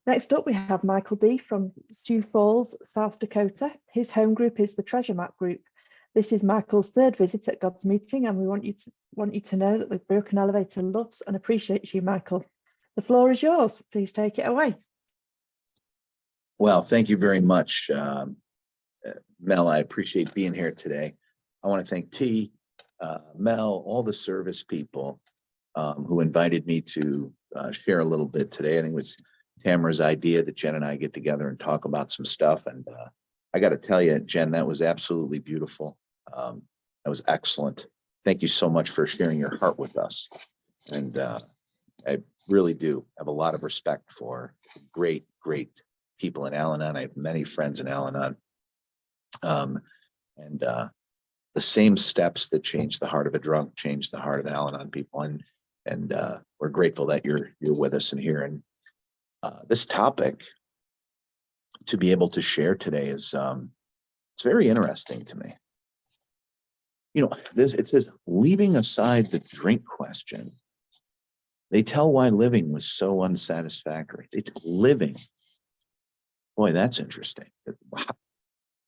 Next up, we have Michael D from Sioux Falls, South Dakota. His home group is the Treasure Map Group. This is Michael's third visit at God's meeting, and we want you to know that the Broken Elevator loves and appreciates you, Michael. The floor is yours. Please take it away. Well, thank you very much, Mel. I appreciate being here today. I want to thank T, Mel, all the service people who invited me to share a little bit today. I think it was Tamara's idea that Jen and I get together and talk about some stuff. And I got to tell you, Jen, that was absolutely beautiful. That was excellent. Thank you so much for sharing your heart with us. And I really do have a lot of respect for great people in Al-Anon. I have many friends in Al-Anon. The same steps that change the heart of a drunk change the heart of the Al-Anon people. And we're grateful that you're with us and here. And this topic to be able to share today is it's very interesting to me. You know, it says, leaving aside the drink question, they tell why living was so unsatisfactory. Living, boy, that's interesting. Wow.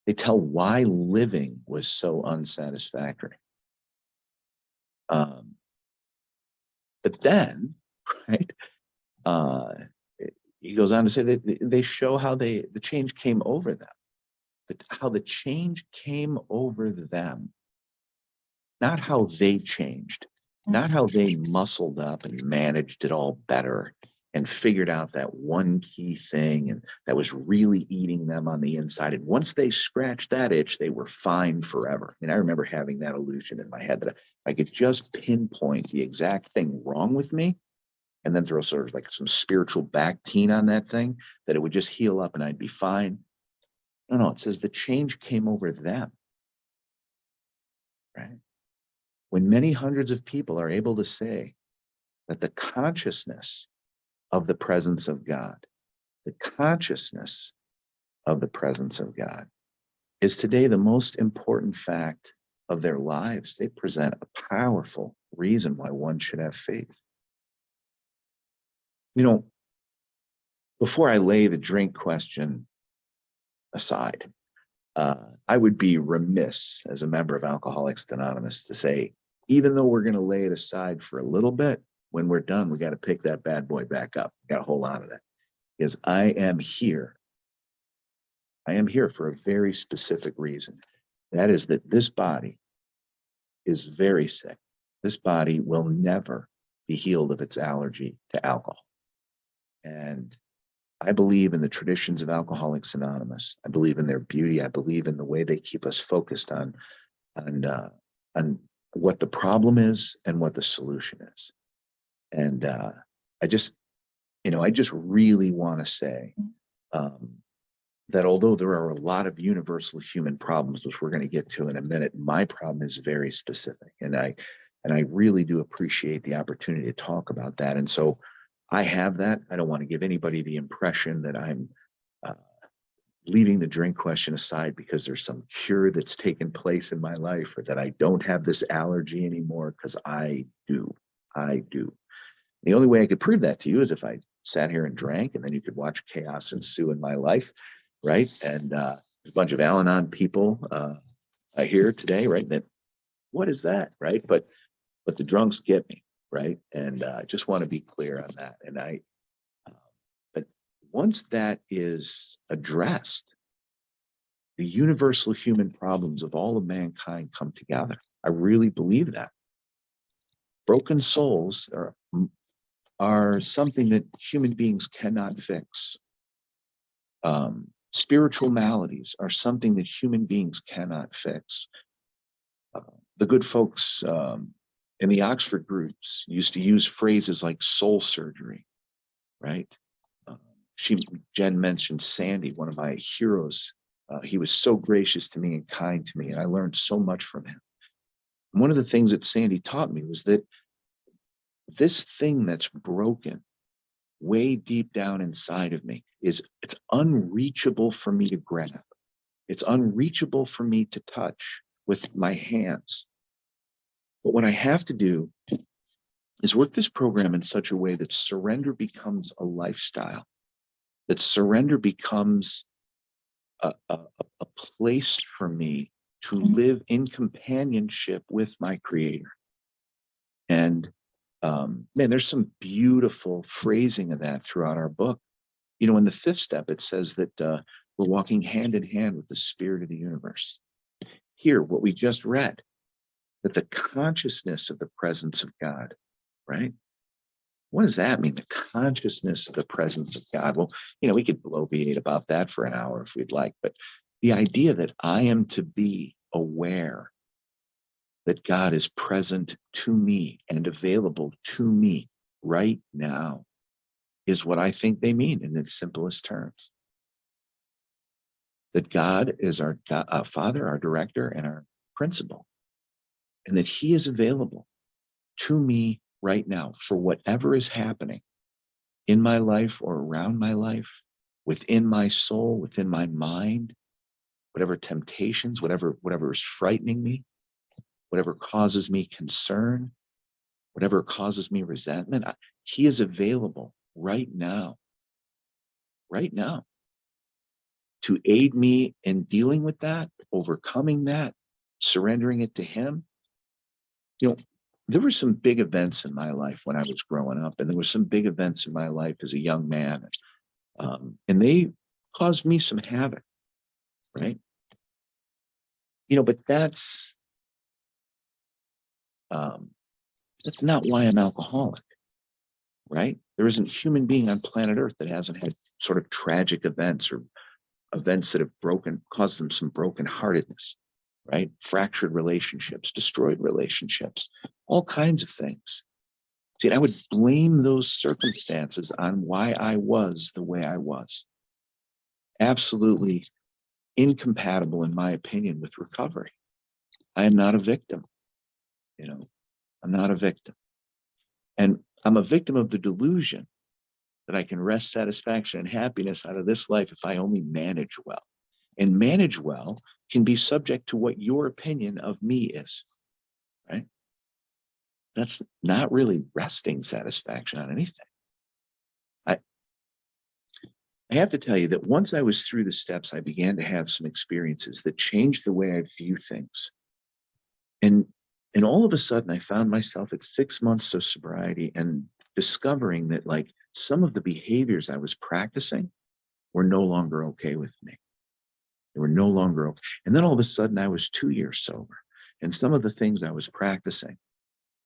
They tell why living was so unsatisfactory. But then, right, he goes on to say that they show how the change came over them, how the change came over them, not how they changed, not how they muscled up and managed it all better and figured out that one key thing and that was really eating them on the inside. And once they scratched that itch, they were fine forever. I mean, I remember having that illusion in my head that I could just pinpoint the exact thing wrong with me and then throw sort of like some spiritual Bactine on that thing, that it would just heal up and I'd be fine. No, it says the change came over them, right? When many hundreds of people are able to say that the consciousness of the presence of God, the consciousness of the presence of God is today the most important fact of their lives, they present a powerful reason why one should have faith. You know, before I lay the drink question aside, I would be remiss as a member of Alcoholics Anonymous to say, even though we're going to lay it aside for a little bit, when we're done, we got to pick that bad boy back up. We got to hold on to that. Because I am here. I am here for a very specific reason. That is that this body is very sick. This body will never be healed of its allergy to alcohol. And I believe in the traditions of Alcoholics Anonymous. I believe in their beauty. I believe in the way they keep us focused on what the problem is and what the solution is. And I just really want to say that although there are a lot of universal human problems, which we're going to get to in a minute, my problem is very specific. And I really do appreciate the opportunity to talk about that. And so I have that. I don't want to give anybody the impression that I'm leaving the drink question aside because there's some cure that's taken place in my life, or that I don't have this allergy anymore, because I do. The only way I could prove that to you is if I sat here and drank, and then you could watch chaos ensue in my life, right? And there's a bunch of Al-Anon people here today, right? That, what is that, right? But the drunks get me, right? And I just want to be clear on that. And but once that is addressed, the universal human problems of all of mankind come together. I really believe that. Broken souls are something that human beings cannot fix. Spiritual maladies are something that human beings cannot fix. The good folks in the Oxford groups used to use phrases like soul surgery, right? Jen mentioned Sandy, one of my heroes. He was so gracious to me and kind to me, and I learned so much from him. And one of the things that Sandy taught me was that this thing that's broken way deep down inside of me it's unreachable for me to grab. It's unreachable for me to touch with my hands. But what I have to do is work this program in such a way that surrender becomes a lifestyle. that surrender becomes a place for me to live in companionship with my Creator. And man, there's some beautiful phrasing of that throughout our book. You know, in the fifth step, it says that we're walking hand in hand with the spirit of the universe. Here, what we just read, that the consciousness of the presence of God, right? What does that mean? The consciousness of the presence of God. Well, you know, we could bloviate about that for an hour if we'd like, but the idea that I am to be aware that God is present to me and available to me right now is what I think they mean in its simplest terms. That God is our Father, our director, and our principal, and that He is available to me right now for whatever is happening in my life or around my life, within my soul, within my mind, whatever temptations, whatever is frightening me, whatever causes me concern, whatever causes me resentment. He is available right now to aid me in dealing with that, overcoming that, surrendering it to Him. You know, there were some big events in my life when I was growing up, and there were some big events in my life as a young man, and they caused me some havoc, right? You know, but that's not why I'm alcoholic, right? There isn't a human being on planet Earth that hasn't had sort of tragic events or events that have caused them some brokenheartedness, right? Fractured relationships, destroyed relationships, all kinds of things. See, I would blame those circumstances on why I was the way I was. Absolutely incompatible, in my opinion, with recovery. I am not a victim. You know, I'm not a victim. And I'm a victim of the delusion that I can wrest satisfaction and happiness out of this life if I only manage well. And manage well can be subject to what your opinion of me is, right? That's not really resting satisfaction on anything. I have to tell you that once I was through the steps, I began to have some experiences that changed the way I view things. And all of a sudden, I found myself at 6 months of sobriety and discovering that, like, some of the behaviors I was practicing were no longer okay with me. They were no longer okay. And then all of a sudden, I was 2 years sober. And some of the things I was practicing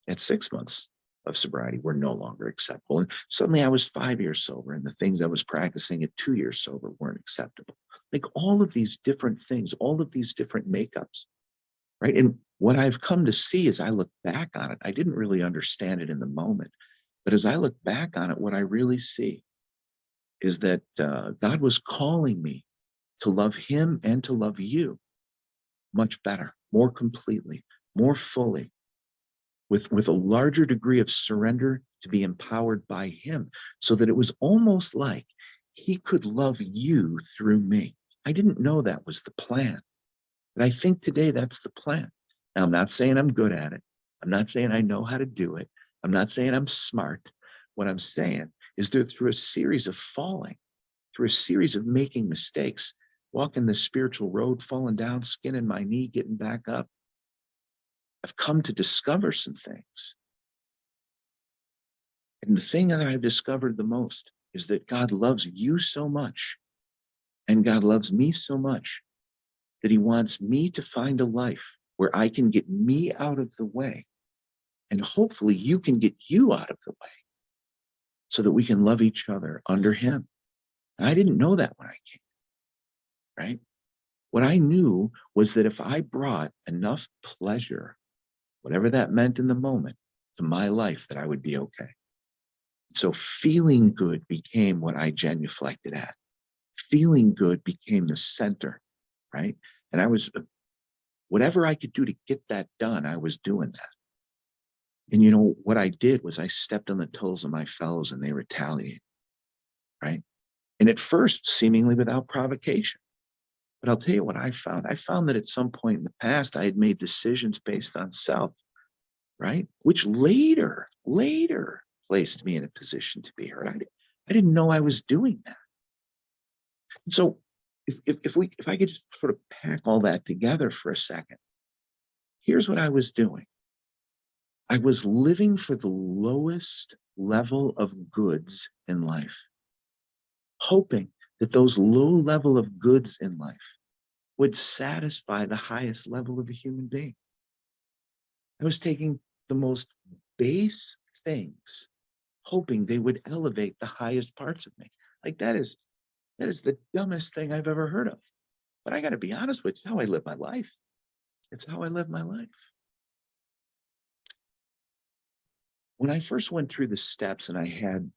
at 6 months of sobriety were no longer acceptable. And suddenly I was 5 years sober, and the things I was practicing at 2 years sober weren't acceptable. Like, all of these different things, all of these different makeups, right? And what I've come to see as I look back on it, I didn't really understand it in the moment, but as I look back on it, what I really see is that God was calling me to love Him and to love you much better, more completely, more fully, with a larger degree of surrender to be empowered by Him, so that it was almost like He could love you through me. I didn't know that was the plan, but I think today that's the plan. Now, I'm not saying I'm good at it. I'm not saying I know how to do it. I'm not saying I'm smart. What I'm saying is that through a series of falling, through a series of making mistakes, walking the spiritual road, falling down, skinning my knee, getting back up, I've come to discover some things. And the thing that I've discovered the most is that God loves you so much, and God loves me so much, that He wants me to find a life where I can get me out of the way, and hopefully you can get you out of the way, so that we can love each other under Him. And I didn't know that when I came, right? What I knew was that if I brought enough pleasure, whatever that meant in the moment, to my life, that I would be okay. So feeling good became what I genuflected at. Feeling good became the center, right? And I was, whatever I could do to get that done, I was doing that. And you know, what I did was I stepped on the toes of my fellows and they retaliated, right? And at first, seemingly without provocation. But I'll tell you what I found. I found that at some point in the past, I had made decisions based on self, right? Which later placed me in a position to be hurt. I didn't know I was doing that. So if I could just sort of pack all that together for a second, here's what I was doing. I was living for the lowest level of goods in life, hoping that those low level of goods in life would satisfy the highest level of a human being. I was taking the most base things, hoping they would elevate the highest parts of me. Like that is the dumbest thing I've ever heard of. But I got to be honest with you, it's how I live my life. It's how I live my life. When I first went through the steps and I had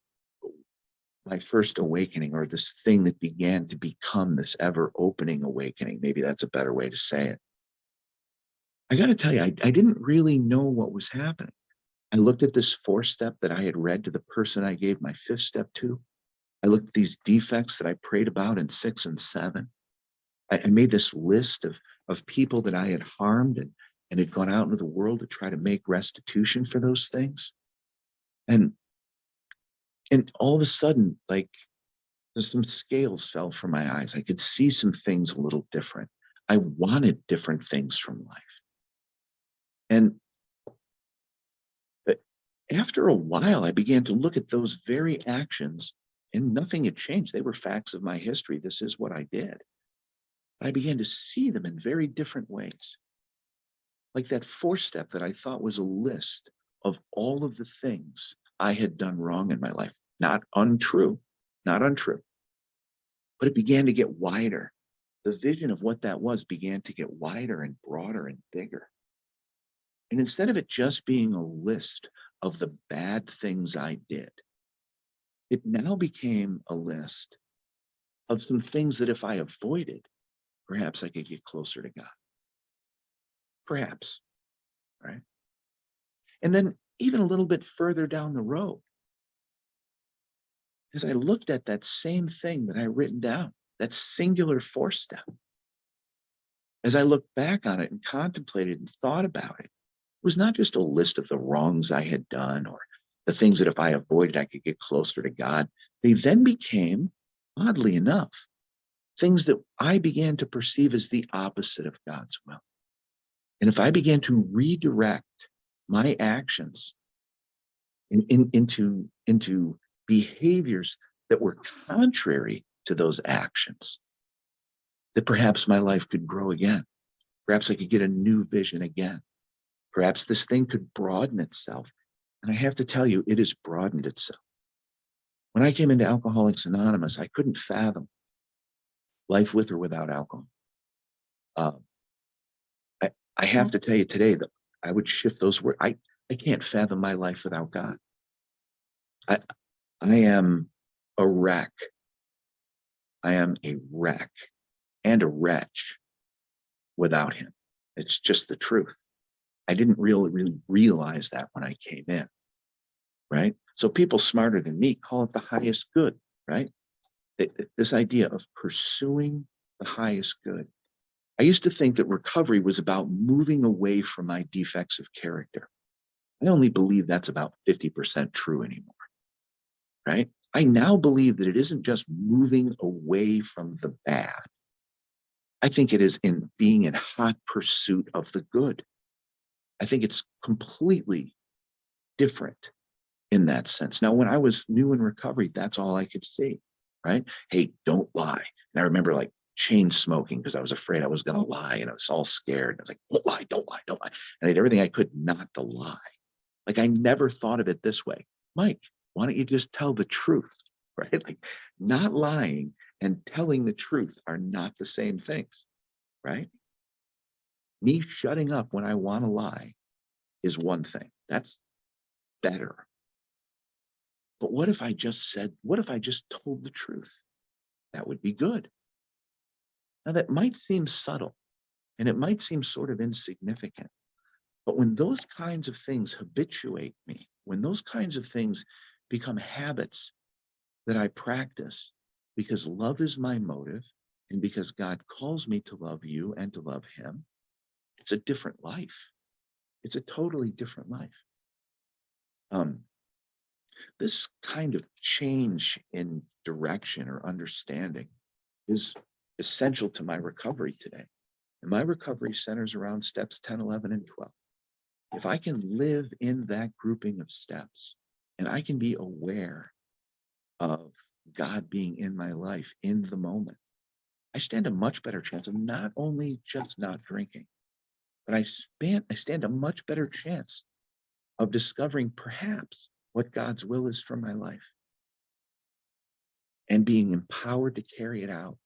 my first awakening, or this thing that began to become this ever opening awakening, maybe that's a better way to say it. I got to tell you, I didn't really know what was happening. I looked at this 4-step that I had read to the person I gave my 5th step to. I looked at these defects that I prayed about in 6 and 7. I made this list of people that I had harmed and had gone out into the world to try to make restitution for those things. And all of a sudden, like some scales fell from my eyes. I could see some things a little different. I wanted different things from life. And after a while, I began to look at those very actions, and nothing had changed. They were facts of my history. This is what I did. I began to see them in very different ways. Like that 4-step that I thought was a list of all of the things I had done wrong in my life. Not untrue, not untrue. But it began to get wider. The vision of what that was began to get wider and broader and bigger. And instead of it just being a list of the bad things I did, it now became a list of some things that if I avoided, perhaps I could get closer to God. Perhaps, right? And then even a little bit further down the road, as I looked at that same thing that I written down, that singular 4-step, as I looked back on it and contemplated and thought about it, it was not just a list of the wrongs I had done or the things that if I avoided, I could get closer to God. They then became, oddly enough, things that I began to perceive as the opposite of God's will. And if I began to redirect my actions into behaviors that were contrary to those actions, that perhaps my life could grow again. Perhaps I could get a new vision again. Perhaps this thing could broaden itself. And I have to tell you, it has broadened itself. When I came into Alcoholics Anonymous, I couldn't fathom life with or without alcohol. I have to tell you today that I would shift those words. I can't fathom my life without God. I am a wreck. I am a wreck and a wretch without him. It's just the truth. I didn't really realize that when I came in, right? So people smarter than me call it the highest good, right? This idea of pursuing the highest good. I used to think that recovery was about moving away from my defects of character. I only believe that's about 50% true anymore, right? I now believe that it isn't just moving away from the bad. I think it is in being in hot pursuit of the good. I think it's completely different in that sense. Now, when I was new in recovery, that's all I could see, right? Hey, don't lie. And I remember like chain smoking because I was afraid I was going to lie and I was all scared. I was like, don't lie, don't lie, don't lie. And I did everything I could not to lie. Like I never thought of it this way. Mike, why don't you just tell the truth, right? Like not lying and telling the truth are not the same things, right? Me shutting up when I want to lie is one thing. That's better. But what if I just told the truth? That would be good. Now that might seem subtle and it might seem sort of insignificant, but when those kinds of things habituate me, when those kinds of things become habits that I practice because love is my motive and because God calls me to love you and to love him, it's a different life. It's a totally different life. This kind of change in direction or understanding is essential to my recovery today. And my recovery centers around steps 10, 11, and 12. If I can live in that grouping of steps and I can be aware of God being in my life in the moment, I stand a much better chance of not only just not drinking, but I stand a much better chance of discovering perhaps what God's will is for my life and being empowered to carry it out.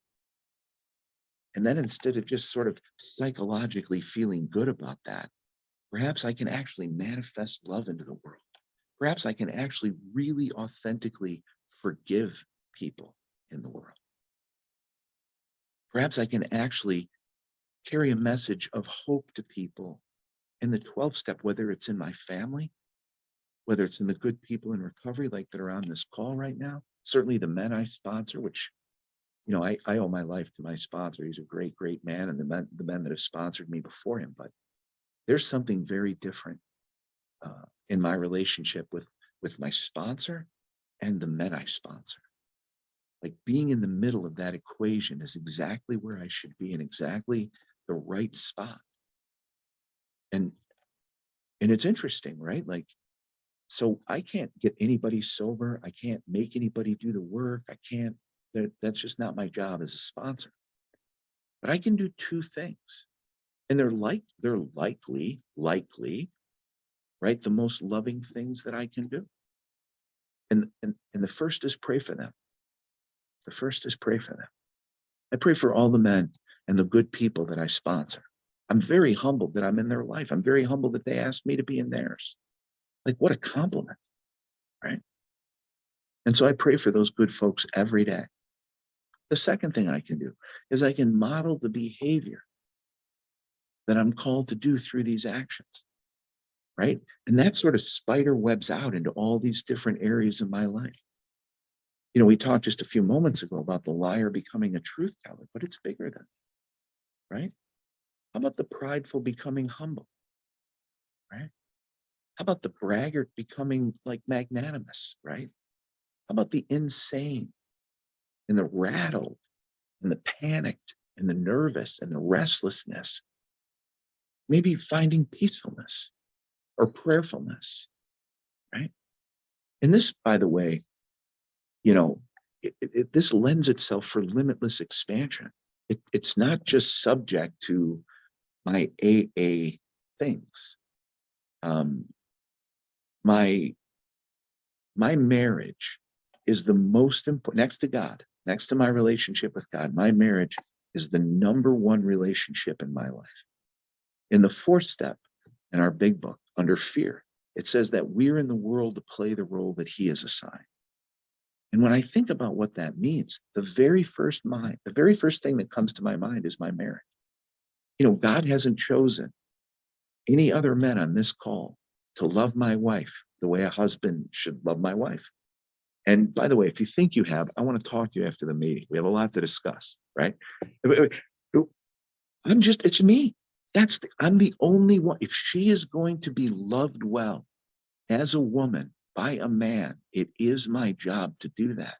And then instead of just sort of psychologically feeling good about that, perhaps I can actually manifest love into the world. Perhaps I can actually really authentically forgive people in the world. Perhaps I can actually carry a message of hope to people in the 12th step, whether it's in my family, whether it's in the good people in recovery like that are on this call right now, certainly the men I sponsor, which, I owe my life to my sponsor. He's a great, great man, and the men that have sponsored me before him. But there's something very different in my relationship with my sponsor and the men I sponsor. Like being in the middle of that equation is exactly where I should be in exactly the right spot. And it's interesting, right? Like, so I can't get anybody sober. I can't make anybody do the work. That's just not my job as a sponsor. But I can do two things. And they're likely, right? The most loving things that I can do. And the first is pray for them. The first is pray for them. I pray for all the men and the good people that I sponsor. I'm very humbled that I'm in their life. I'm very humbled that they asked me to be in theirs. Like, what a compliment, right? And so I pray for those good folks every day. The second thing I can do is I can model the behavior that I'm called to do through these actions, right? And that sort of spider webs out into all these different areas of my life. We talked just a few moments ago about the liar becoming a truth teller, but it's bigger than that, right? How about the prideful becoming humble, right? How about the braggart becoming like magnanimous, right? How about the insane and the rattled and the panicked and the nervous and the restlessness? Maybe finding peacefulness or prayerfulness, right? And this, by the way, this lends itself for limitless expansion. It's not just subject to my AA things. My marriage is the most important, next to God, next to my relationship with God. My marriage is the number one relationship in my life. In the 4th step in our big book, under fear, it says that we're in the world to play the role that He has assigned. And when I think about what that means, the very first thing that comes to my mind is my marriage. God hasn't chosen any other men on this call to love my wife the way a husband should love my wife. And by the way, if you think you have, I want to talk to you after the meeting. We have a lot to discuss, right? It's me. I'm the only one. If she is going to be loved well as a woman by a man, it is my job to do that.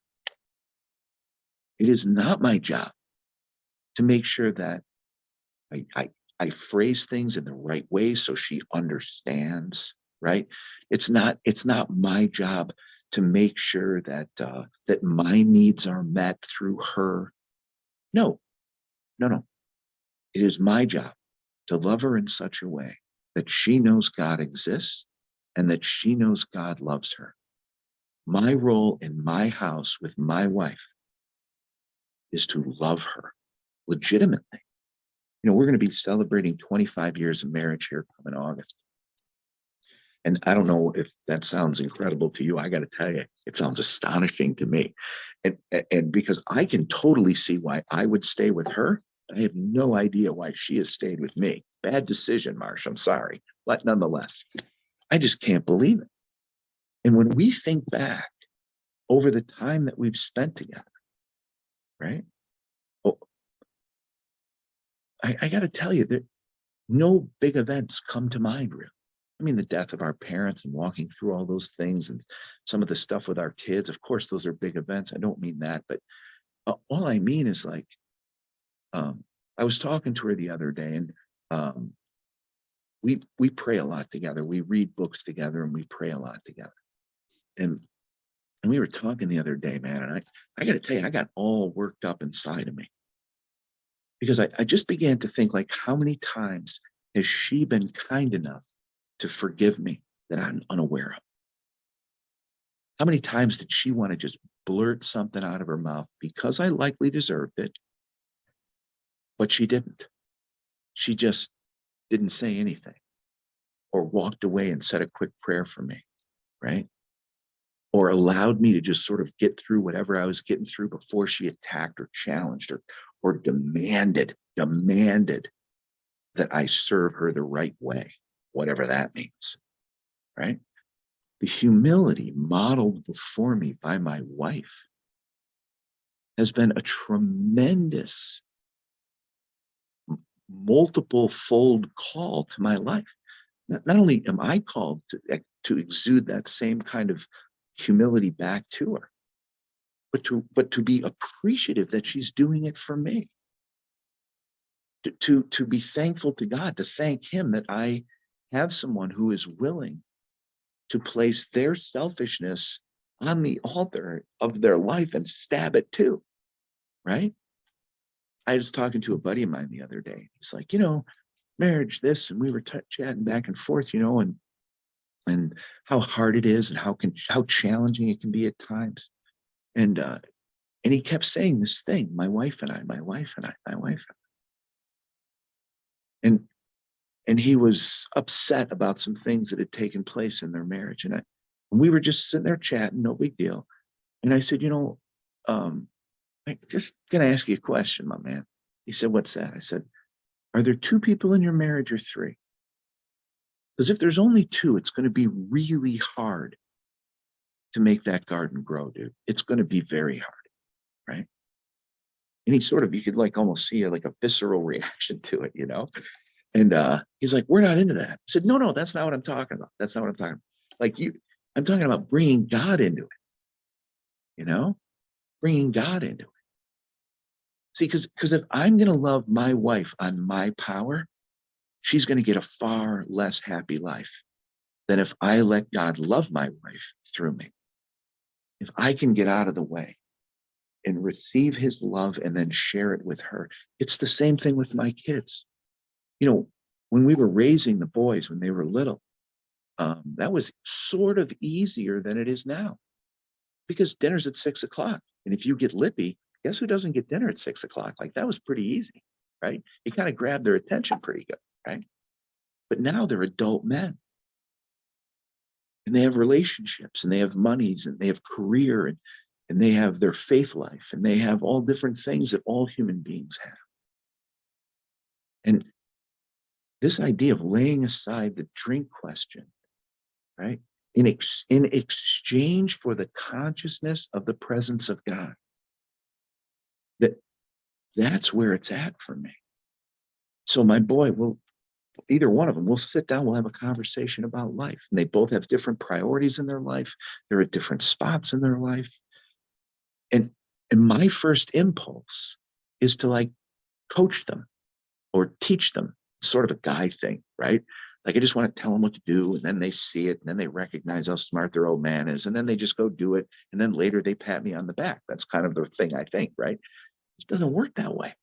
It is not my job to make sure that I phrase things in the right way so she understands, right? It's not my job to make sure that that my needs are met through her. No. It is my job to love her in such a way that she knows God exists and that she knows God loves her. My role in my house with my wife is to love her legitimately. We're going to be celebrating 25 years of marriage here coming August. And I don't know if that sounds incredible to you. I got to tell you, it sounds astonishing to me. And because I can totally see why I would stay with her, I have no idea why she has stayed with me. Bad decision, Marsh. I'm sorry. But nonetheless, I just can't believe it. And when we think back over the time that we've spent together, right? Well, I got to tell you that no big events come to mind, really. I mean, the death of our parents and walking through all those things and some of the stuff with our kids, of course, those are big events. I don't mean that, but all I mean is like, I was talking to her the other day, and we pray a lot together. We read books together, and we pray a lot together. And we were talking the other day, man, and I got to tell you, I got all worked up inside of me because I just began to think, like, how many times has she been kind enough to forgive me that I'm unaware of? How many times did she want to just blurt something out of her mouth because I likely deserved it, but she didn't? She just didn't say anything, or walked away and said a quick prayer for me, right? Or allowed me to just sort of get through whatever I was getting through before she attacked or challenged or demanded that I serve her the right way, whatever that means, right? The humility modeled before me by my wife has been a tremendous multiple fold call to my life. Not only am I called to exude that same kind of humility back to her, but to be appreciative that she's doing it for me. To be thankful to God, to thank Him that I have someone who is willing to place their selfishness on the altar of their life and stab it too, right? I was talking to a buddy of mine the other day. He's like, marriage, this, and we were chatting back and forth, and how hard it is and how challenging it can be at times. And he kept saying this thing, my wife and I, my wife and I, my wife. And he was upset about some things that had taken place in their marriage. And we were just sitting there chatting, no big deal. And I said, I'm just gonna ask you a question, my man. He said, what's that? I said, are there two people in your marriage or three? Because if there's only two, it's going to be really hard to make that garden grow, dude. It's going to be very hard, right? And you could like almost see like a visceral reaction to it, And he's like, we're not into that. I said, no, that's not what I'm talking about. That's not what I'm talking about. Like I'm talking about bringing God into it, bringing God into it. See, because if I'm going to love my wife on my power, she's going to get a far less happy life than if I let God love my wife through me. If I can get out of the way and receive His love and then share it with her. It's the same thing with my kids. When we were raising the boys when they were little, that was sort of easier than it is now, because dinner's at 6:00. And if you get lippy, guess who doesn't get dinner at 6:00? Like, that was pretty easy, right? You kind of grabbed their attention pretty good, right? But now they're adult men. And they have relationships, and they have monies, and they have career, and they have their faith life, and they have all different things that all human beings have. And this idea of laying aside the drink question, right? In exchange for the consciousness of the presence of God, that's where it's at for me. So my boy either one of them, we'll sit down, we'll have a conversation about life. And they both have different priorities in their life. They're at different spots in their life. And my first impulse is to like coach them or teach them, sort of a guy thing, right? Like, I just want to tell them what to do, and then they see it, and then they recognize how smart their old man is, and then they just go do it, and then later they pat me on the back. That's kind of the thing, I think, right? It doesn't work that way.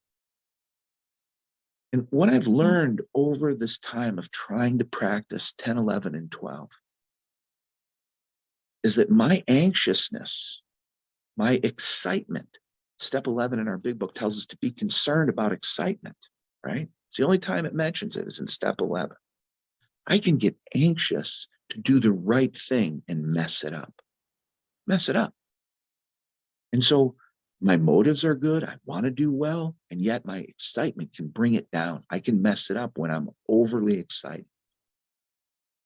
And what I've learned over this time of trying to practice 10, 11, and 12 is that my anxiousness, my excitement, step 11 in our big book tells us to be concerned about excitement, right? It's the only time it mentions it is in step 11. I can get anxious to do the right thing and mess it up. And so my motives are good. I want to do well. And yet my excitement can bring it down. I can mess it up when I'm overly excited.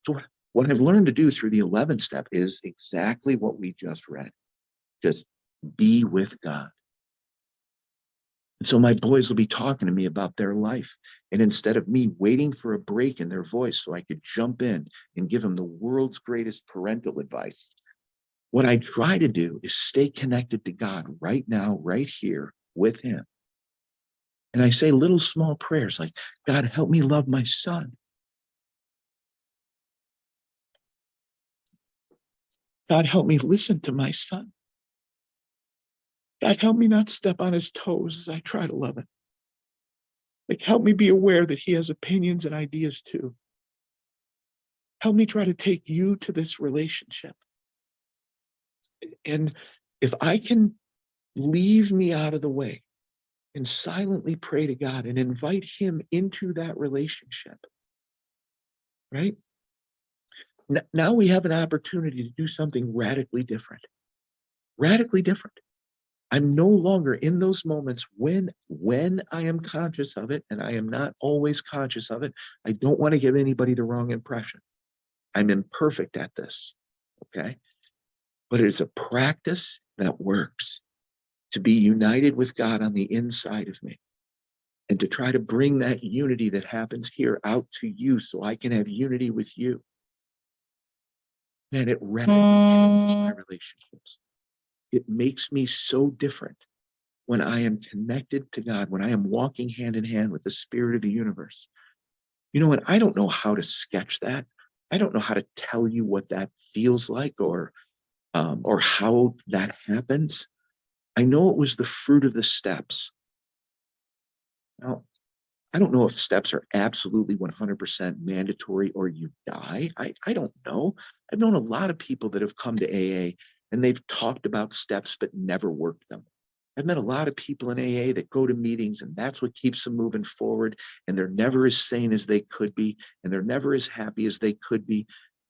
So what I've learned to do through the 11th step is exactly what we just read. Just be with God. And so my boys will be talking to me about their life. And instead of me waiting for a break in their voice so I could jump in and give them the world's greatest parental advice, What I try to do is stay connected to God right now, right here with him. And I say little small prayers like, God, help me love my son. God, help me listen to my son. God, help me not step on his toes as I try to love him. Like, help me be aware that he has opinions and ideas too. Help me try to take you to this relationship. And if I can leave me out of the way and silently pray to God and invite him into that relationship, right? Now we have an opportunity to do something radically different. Radically different. I'm no longer in those moments when I am conscious of it, and I am not always conscious of it. I don't want to give anybody the wrong impression. I'm imperfect at this, okay? But it's a practice that works to be united with God on the inside of me and to try to bring that unity that happens here out to you so I can have unity with you. And it radically changes my relationships. It makes me so different when I am connected to God, when I am walking hand in hand with the spirit of the universe. You know, and I don't know how to sketch that. I don't know how to tell you what that feels like or how that happens. I know it was the fruit of the steps. Now, I don't know if steps are absolutely 100% mandatory or you die. I don't know. I've known a lot of people that have come to AA and they've talked about steps but never worked them. I've met a lot of people in AA that go to meetings and that's what keeps them moving forward. And they're never as sane as they could be. And they're never as happy as they could be.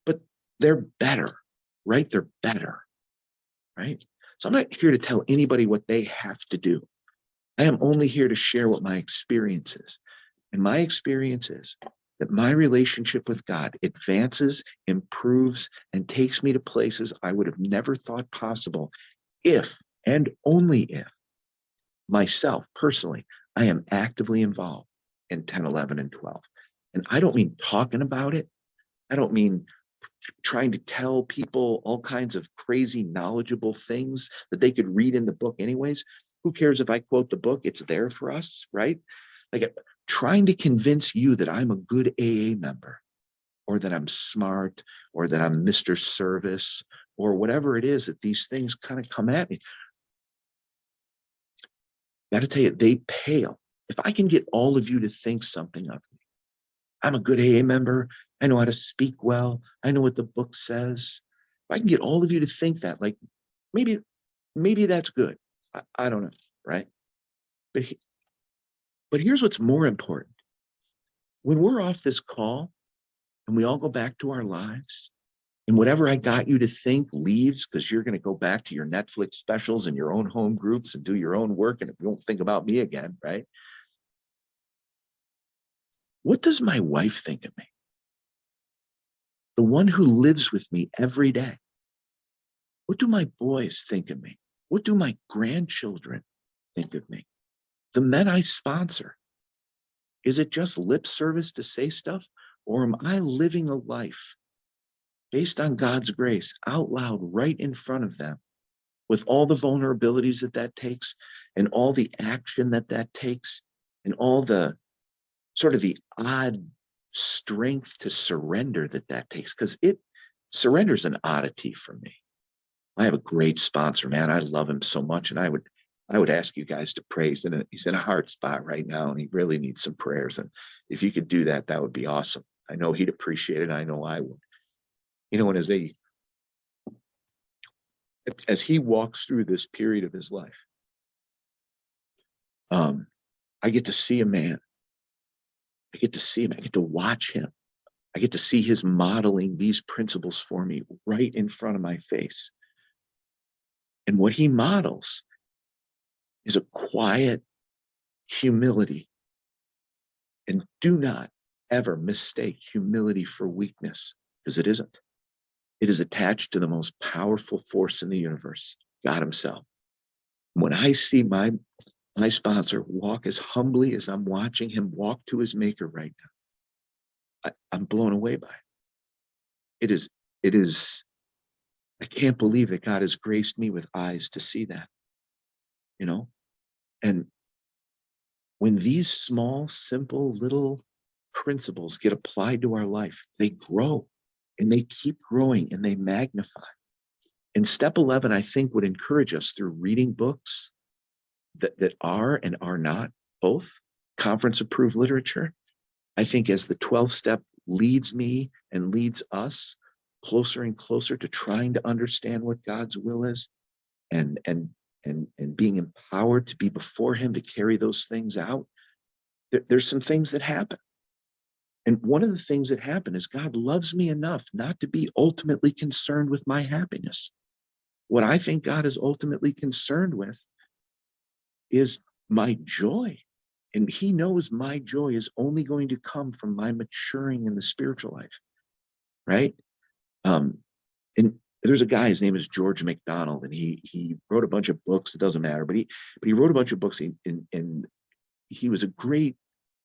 But they're better, right? They're better, right? So I'm not here to tell anybody what they have to do. I am only here to share what my experience is. And my experience is that my relationship with God advances, improves, and takes me to places I would have never thought possible if, and only if, myself personally, I am actively involved in 10, 11, and 12. And I don't mean talking about it. I don't mean trying to tell people all kinds of crazy knowledgeable things that they could read in the book anyways. Who cares if I quote the book? It's there for us, right? Like trying to convince you that I'm a good AA member or that I'm smart or that I'm Mr. Service or whatever it is that these things kind of come at me. Got to tell you, they pale. If I can get all of you to think something of me, I'm a good AA member. I know how to speak well. I know what the book says. If I can get all of you to think that, like maybe that's good. I don't know, right? But here's what's more important. When we're off this call and we all go back to our lives, and whatever I got you to think leaves because you're going to go back to your Netflix specials and your own home groups and do your own work and you won't think about me again, right? What does my wife think of me? The one who lives with me every day. What do my boys think of me? What do my grandchildren think of me? The men I sponsor. Is it just lip service to say stuff? Or am I living a life based on God's grace out loud right in front of them with all the vulnerabilities that takes and all the action that takes and all the sort of the odd strength to surrender that takes? Because surrender's an oddity for me. I have a great sponsor, man. I love him so much. And I would ask you guys to pray. He's in a hard spot right now and he really needs some prayers. And if you could do that, that would be awesome. I know he'd appreciate it. I know I would. You know, and as he walks through this period of his life, I get to see a man. I get to see him. I get to watch him. I get to see his modeling these principles for me right in front of my face. And what he models is a quiet humility. And do not ever mistake humility for weakness, because it isn't. It is attached to the most powerful force in the universe, God himself. When I see my sponsor walk as humbly as I'm watching him walk to his maker right now, I'm blown away by it. It is I can't believe that God has graced me with eyes to see that, you know? And when these small, simple little principles get applied to our life, they grow and they keep growing and they magnify. And step 11, I think, would encourage us through reading books that are and are not both conference approved literature. I think as the 12th step leads me and leads us closer and closer to trying to understand what God's will is and being empowered to be before him to carry those things out, there's some things that happen. And one of the things that happen is God loves me enough not to be ultimately concerned with my happiness. What I think God is ultimately concerned with is my joy. And he knows my joy is only going to come from my maturing in the spiritual life, right? And there's a guy, his name is George MacDonald, and he wrote a bunch of books. It doesn't matter, but he wrote a bunch of books, and he was a great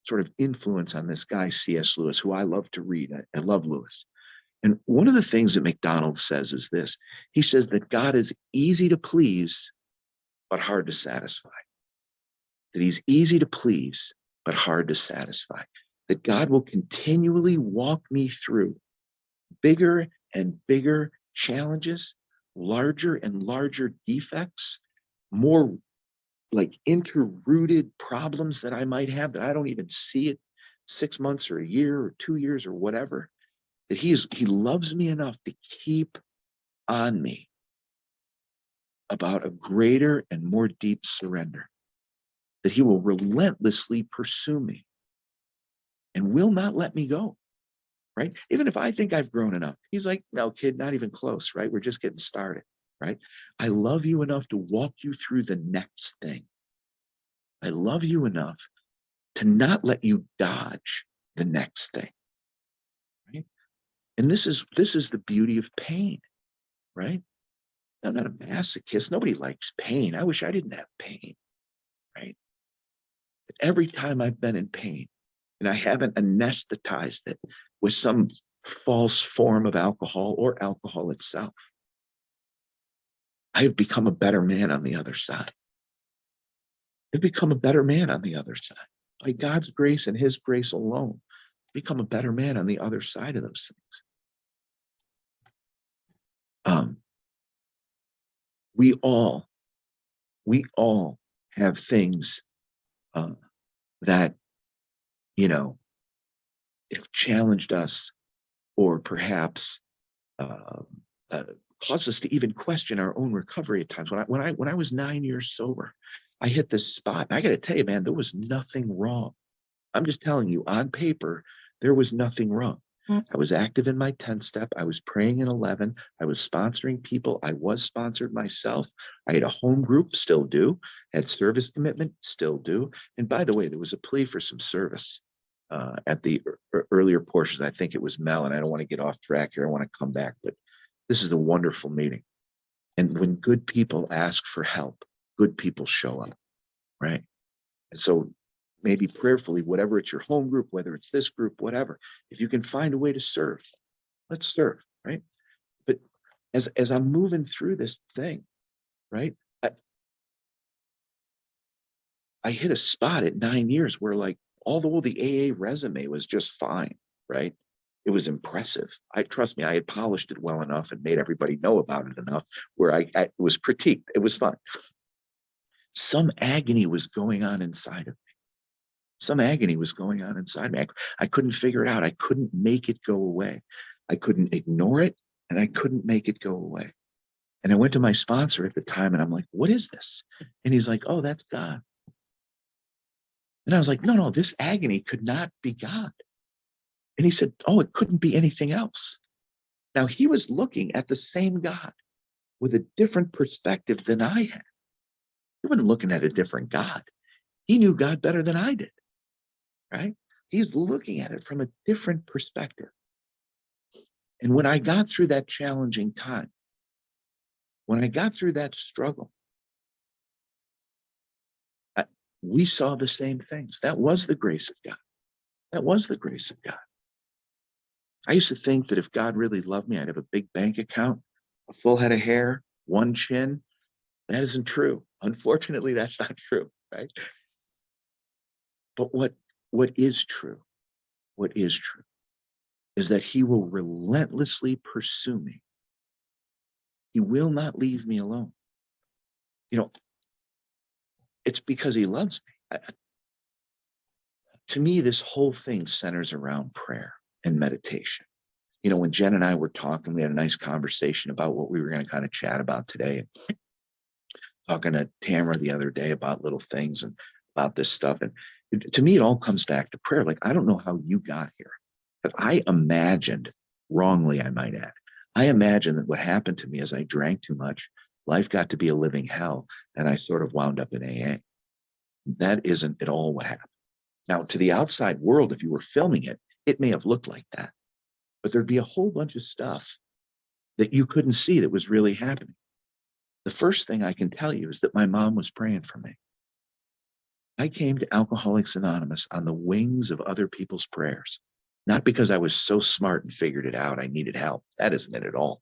sort of influence on this guy, C.S. Lewis, who I love to read. I love Lewis. And one of the things that MacDonald says is this. He says that God is easy to please, but hard to satisfy. That he's easy to please, but hard to satisfy. That God will continually walk me through bigger and bigger challenges, larger and larger defects, more like interrooted problems that I might have that I don't even see it 6 months or a year or 2 years or whatever, that he loves me enough to keep on me about a greater and more deep surrender, that he will relentlessly pursue me and will not let me go, right? Even if I think I've grown enough, he's like, no, kid, not even close, right? We're just getting started, right? I love you enough to walk you through the next thing. I love you enough to not let you dodge the next thing, right? And this is the beauty of pain, right? I'm not a masochist. Nobody likes pain. I wish I didn't have pain, right? But every time I've been in pain and I haven't anesthetized it with some false form of alcohol or alcohol itself, I have become a better man on the other side. I've become a better man on the other side. By God's grace and his grace alone, become a better man on the other side of those things. We all have things that, have challenged us or perhaps caused us to even question our own recovery at times. When I was 9 years sober, I hit this spot. And I got to tell you, man, there was nothing wrong. I'm just telling you, on paper, there was nothing wrong. I was active in my 10 step. I was praying in 11. I was sponsoring people. I was sponsored myself. I had a home group, still do. Had service commitment, still do. And by the way, there was a plea for some service at the earlier portions. I think it was Mel, and I don't want to get off track here. I want to come back, but this is a wonderful meeting. And when good people ask for help, good people show up, right? And so maybe prayerfully, whatever it's your home group, whether it's this group, whatever, if you can find a way to serve, let's serve, right? But as I'm moving through this thing, right, I hit a spot at 9 years where, like, although the AA resume was just fine, right? It was impressive. Trust me, I had polished it well enough and made everybody know about it enough where I was critiqued. It was fun. Some agony was going on inside of me. Some agony was going on inside me. I couldn't figure it out. I couldn't make it go away. I couldn't ignore it, and I couldn't make it go away. And I went to my sponsor at the time, and I'm like, what is this? And he's like, oh, that's God. And I was like, no, this agony could not be God. And he said, oh, it couldn't be anything else. Now, he was looking at the same God with a different perspective than I had. He wasn't looking at a different God. He knew God better than I did, right? He's looking at it from a different perspective. And when I got through that challenging time, when I got through that struggle, we saw the same things. That was the grace of God. That was the grace of God. I used to think that if God really loved me, I'd have a big bank account, a full head of hair, one chin. That isn't true. Unfortunately, that's not true, right? But what is true, what is true is that he will relentlessly pursue me. He will not leave me alone. You know, it's because he loves me. To me, this whole thing centers around prayer and meditation. You know, when Jen and I were talking, we had a nice conversation about what we were going to kind of chat about today. Talking to Tamara the other day about little things and about this stuff. And to me, it all comes back to prayer. Like, I don't know how you got here, but I imagined, wrongly, I might add, I imagined that what happened to me is I drank too much. Life got to be a living hell. And I sort of wound up in AA. That isn't at all what happened. Now, to the outside world, if you were filming it, it may have looked like that. But there'd be a whole bunch of stuff that you couldn't see that was really happening. The first thing I can tell you is that my mom was praying for me. I came to Alcoholics Anonymous on the wings of other people's prayers, not because I was so smart and figured it out, I needed help. That isn't it at all.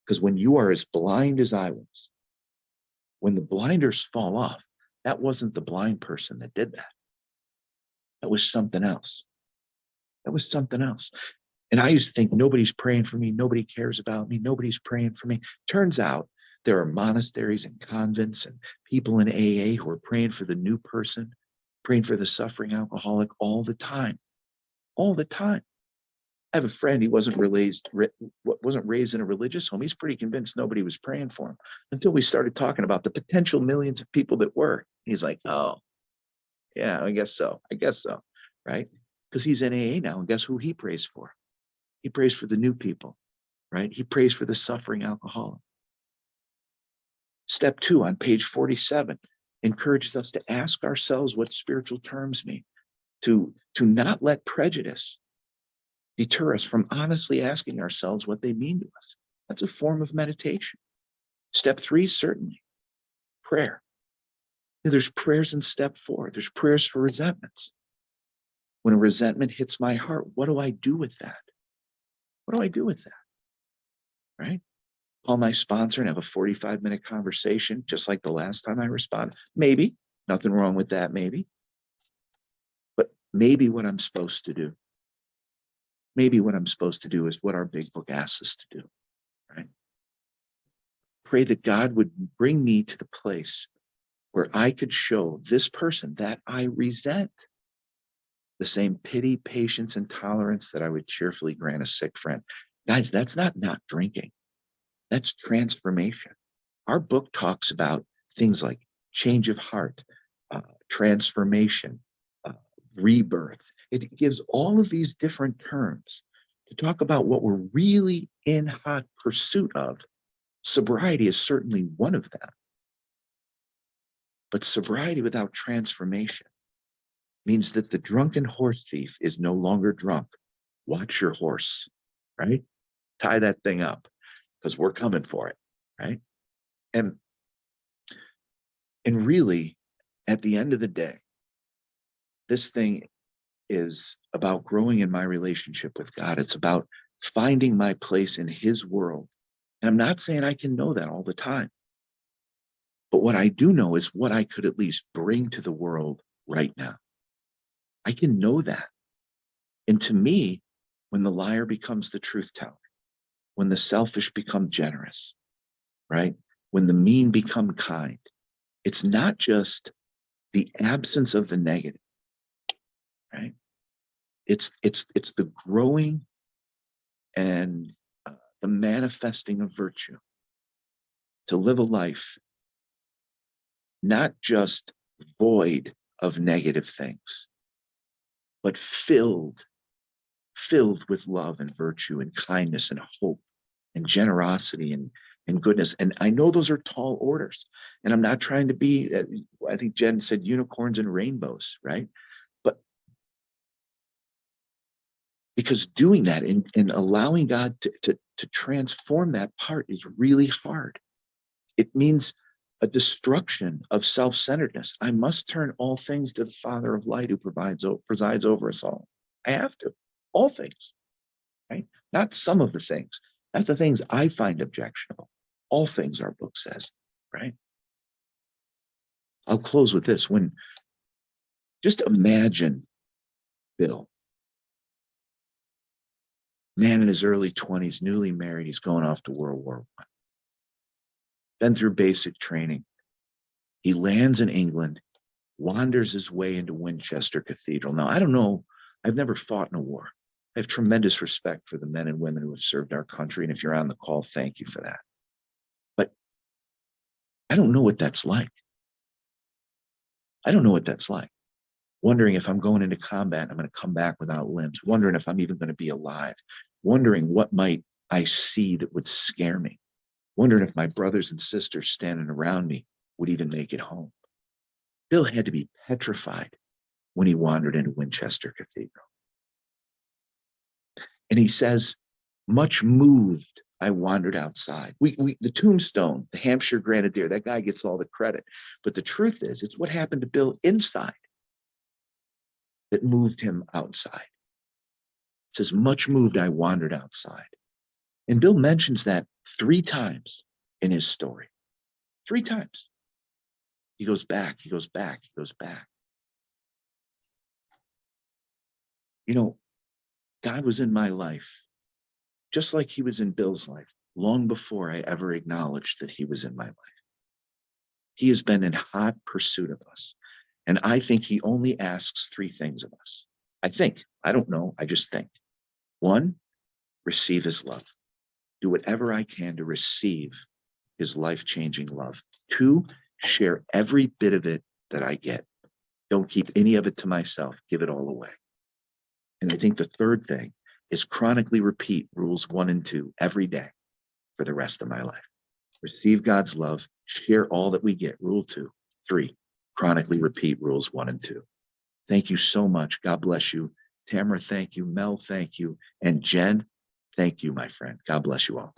Because when you are as blind as I was, when the blinders fall off, that wasn't the blind person that did that. That was something else. That was something else. And I used to think nobody's praying for me. Nobody cares about me. Nobody's praying for me. Turns out there are monasteries and convents and people in AA who are praying for the new person, praying for the suffering alcoholic all the time, all the time. I have a friend, he wasn't raised in a religious home. He's pretty convinced nobody was praying for him until we started talking about the potential millions of people that were. He's like, oh, yeah, I guess so, right? Because he's in AA now, and guess who he prays for? He prays for the new people, right? He prays for the suffering alcoholic. Step 2 on page 47 encourages us to ask ourselves what spiritual terms mean, to not let prejudice deter us from honestly asking ourselves what they mean to us. That's a form of meditation. Step 3, certainly, prayer. There's prayers in step 4. There's prayers for resentments. When a resentment hits my heart, what do I do with that? What do I do with that? Right? Call my sponsor and have a 45-minute conversation, just like the last time I responded. Maybe, nothing wrong with that, maybe. But maybe what I'm supposed to do, is what our big book asks us to do, right? Pray that God would bring me to the place where I could show this person that I resent the same pity, patience, and tolerance that I would cheerfully grant a sick friend. Guys, that's not drinking. That's transformation. Our book talks about things like change of heart, transformation, rebirth. It gives all of these different terms to talk about what we're really in hot pursuit of. Sobriety is certainly one of them. But sobriety without transformation means that the drunken horse thief is no longer drunk. Watch your horse, right? Tie that thing up, because we're coming for it, right? And really, at the end of the day, this thing is about growing in my relationship with God. It's about finding my place in his world. And I'm not saying I can know that all the time. But what I do know is what I could at least bring to the world right now. I can know that. And to me, when the liar becomes the truth teller, when the selfish become generous, right? When the mean become kind, it's not just the absence of the negative, right? It's the growing and the manifesting of virtue, to live a life not just void of negative things, but filled with love and virtue and kindness and hope and generosity and goodness. And I know those are tall orders, and I'm not trying to be, I think Jen said unicorns and rainbows, right? But because doing that and allowing God to transform that part is really hard. It means a destruction of self-centeredness. I must turn all things to the Father of light who presides over us all. I have to, all things, right? Not some of the things, not the things I find objectionable, All things, our book says, right? I'll close with this. Just imagine Bill, man in his early 20s, newly married, he's going off to World War I. Been through basic training. He lands in England, wanders his way into Winchester Cathedral. Now, I don't know, I've never fought in a war. I have tremendous respect for the men and women who have served our country. And if you're on the call, thank you for that. But I don't know what that's like. I don't know what that's like. Wondering if I'm going into combat, I'm going to come back without limbs. Wondering if I'm even going to be alive. Wondering what might I see that would scare me. Wondering if my brothers and sisters standing around me would even make it home. Bill had to be petrified when he wandered into Winchester Cathedral. And he says, much moved, I wandered outside. The tombstone, the Hampshire Grenadier, that guy gets all the credit. But the truth is, it's what happened to Bill inside that moved him outside. It says, much moved, I wandered outside. And Bill mentions that 3 times in his story. 3 times. He goes back, he goes back, he goes back. You know, God was in my life, just like he was in Bill's life, long before I ever acknowledged that he was in my life. He has been in hot pursuit of us. And I think he only asks 3 things of us. I don't know, I just think. 1, receive his love. Do whatever I can to receive his life-changing love. 2, share every bit of it that I get. Don't keep any of it to myself. Give it all away. And I think the 3rd thing is chronically repeat rules 1 and 2 every day for the rest of my life. Receive God's love, share all that we get. Rule 2. 3, chronically repeat rules 1 and 2. Thank you so much. God bless you. Tamara, thank you. Mel, thank you. And Jen, thank you, my friend. God bless you all.